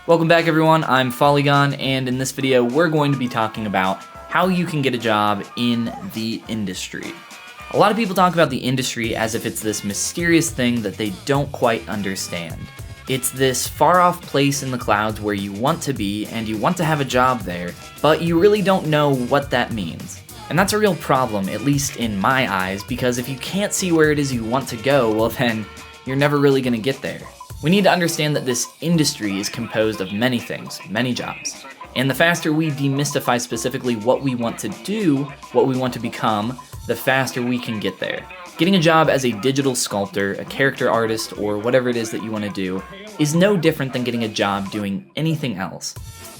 Welcome back everyone, I'm Follygon, and in this video we're going to be talking about how you can get a job in the industry. A lot of people talk about the industry as if it's this mysterious thing that they don't quite understand. It's this far off place in the clouds where you want to be and you want to have a job there, but you really don't know what that means. And that's a real problem, at least in my eyes, because if you can't see where it is you want to go, well then you're never really going to get there. We need to understand that this industry is composed of many things, many jobs. And the faster we demystify specifically what we want to do, what we want to become, the faster we can get there. Getting a job as a digital sculptor, a character artist, or whatever it is that you want to do is no different than getting a job doing anything else.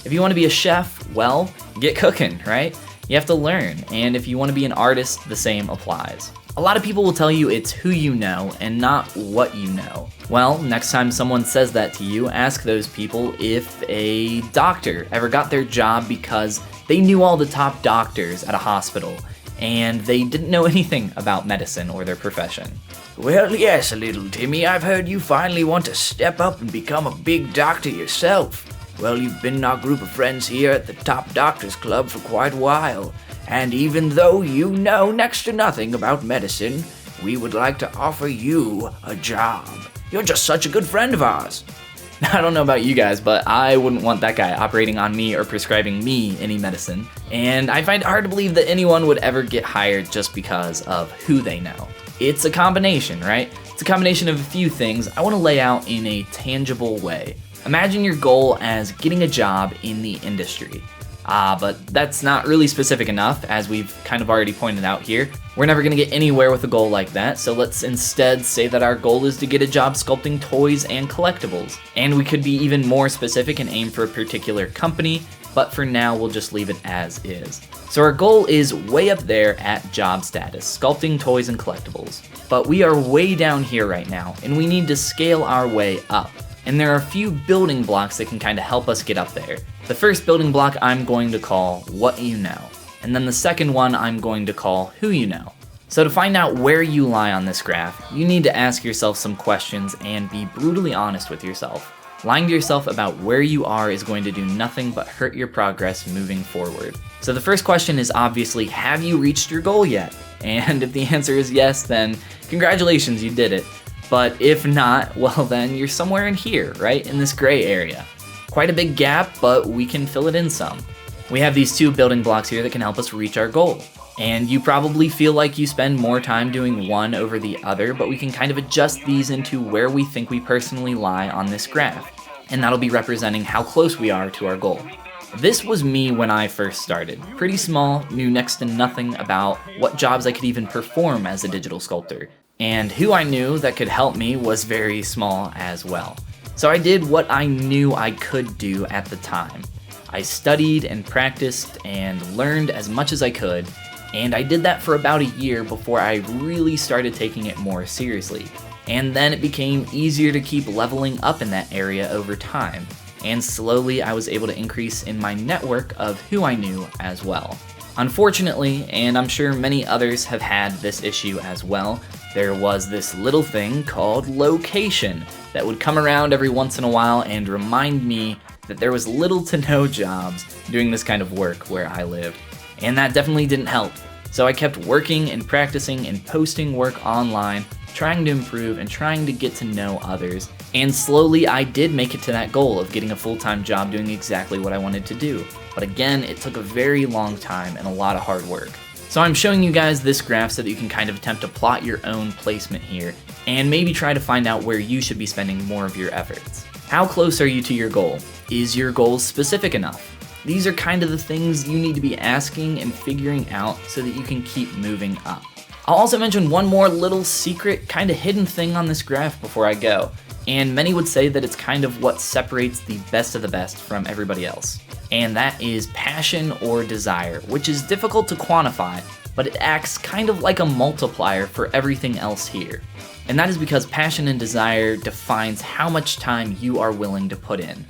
If you want to be a chef, well, get cooking, right? You have to learn, and if you want to be an artist, the same applies. A lot of people will tell you it's who you know and not what you know. Well, next time someone says that to you, ask those people if a doctor ever got their job because they knew all the top doctors at a hospital and they didn't know anything about medicine or their profession. Well, yes, little Timmy, I've heard you finally want to step up and become a big doctor yourself. Well, you've been in our group of friends here at the Top Doctors Club for quite a while. And even though you know next to nothing about medicine, we would like to offer you a job. You're just such a good friend of ours. I don't know about you guys, but I wouldn't want that guy operating on me or prescribing me any medicine. And I find it hard to believe that anyone would ever get hired just because of who they know. It's a combination, right? It's a combination of a few things I want to lay out in a tangible way. Imagine your goal as getting a job in the industry. But that's not really specific enough, as we've kind of already pointed out here. We're never going to get anywhere with a goal like that, so let's instead say that our goal is to get a job sculpting toys and collectibles. And we could be even more specific and aim for a particular company, but for now we'll just leave it as is. So our goal is way up there at job status, sculpting toys and collectibles. But we are way down here right now, and we need to scale our way up. And there are a few building blocks that can kind of help us get up there. The first building block I'm going to call what you know, and then the second one I'm going to call who you know. So to find out where you lie on this graph, you need to ask yourself some questions and be brutally honest with yourself. Lying to yourself about where you are is going to do nothing but hurt your progress moving forward. So the first question is obviously, have you reached your goal yet? And if the answer is yes, then congratulations, you did it. But if not, well then you're somewhere in here, right? In this gray area. Quite a big gap, but we can fill it in some. We have these two building blocks here that can help us reach our goal. And you probably feel like you spend more time doing one over the other, but we can kind of adjust these into where we think we personally lie on this graph. And that'll be representing how close we are to our goal. This was me when I first started. Pretty small, knew next to nothing about what jobs I could even perform as a digital sculptor. And who I knew that could help me was very small as well. So I did what I knew I could do at the time. I studied and practiced and learned as much as I could, and I did that for about a year before I really started taking it more seriously. And then it became easier to keep leveling up in that area over time, and slowly I was able to increase in my network of who I knew as well. Unfortunately, and I'm sure many others have had this issue as well, there was this little thing called location that would come around every once in a while and remind me that there was little to no jobs doing this kind of work where I lived. And that definitely didn't help. So I kept working and practicing and posting work online, trying to improve and trying to get to know others. And slowly I did make it to that goal of getting a full-time job doing exactly what I wanted to do. But again, it took a very long time and a lot of hard work. So I'm showing you guys this graph so that you can kind of attempt to plot your own placement here and maybe try to find out where you should be spending more of your efforts. How close are you to your goal? Is your goal specific enough? These are kind of the things you need to be asking and figuring out so that you can keep moving up. I'll also mention one more little secret, kind of hidden thing on this graph before I go. And many would say that it's kind of what separates the best of the best from everybody else. And that is passion or desire, which is difficult to quantify, but it acts kind of like a multiplier for everything else here. And that is because passion and desire defines how much time you are willing to put in.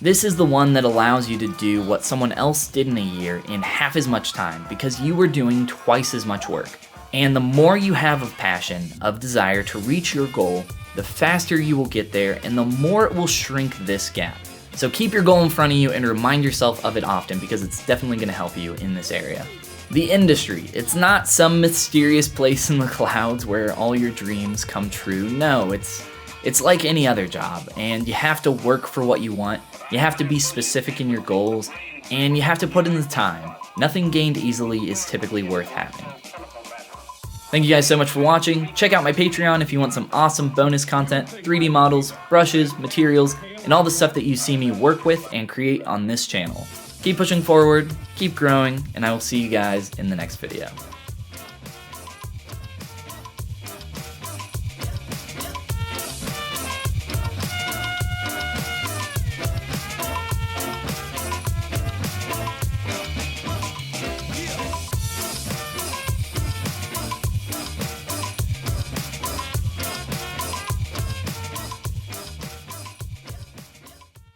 This is the one that allows you to do what someone else did in a year in half as much time because you were doing twice as much work. And the more you have of passion, of desire to reach your goal, the faster you will get there and the more it will shrink this gap. So keep your goal in front of you and remind yourself of it often, because it's definitely going to help you in this area. The industry. It's not some mysterious place in the clouds where all your dreams come true. No, it's like any other job, and you have to work for what you want. You have to be specific in your goals, and you have to put in the time. Nothing gained easily is typically worth having. Thank you guys so much for watching. Check out my Patreon if you want some awesome bonus content, 3D models, brushes, materials, and all the stuff that you see me work with and create on this channel. Keep pushing forward, keep growing, and I will see you guys in the next video.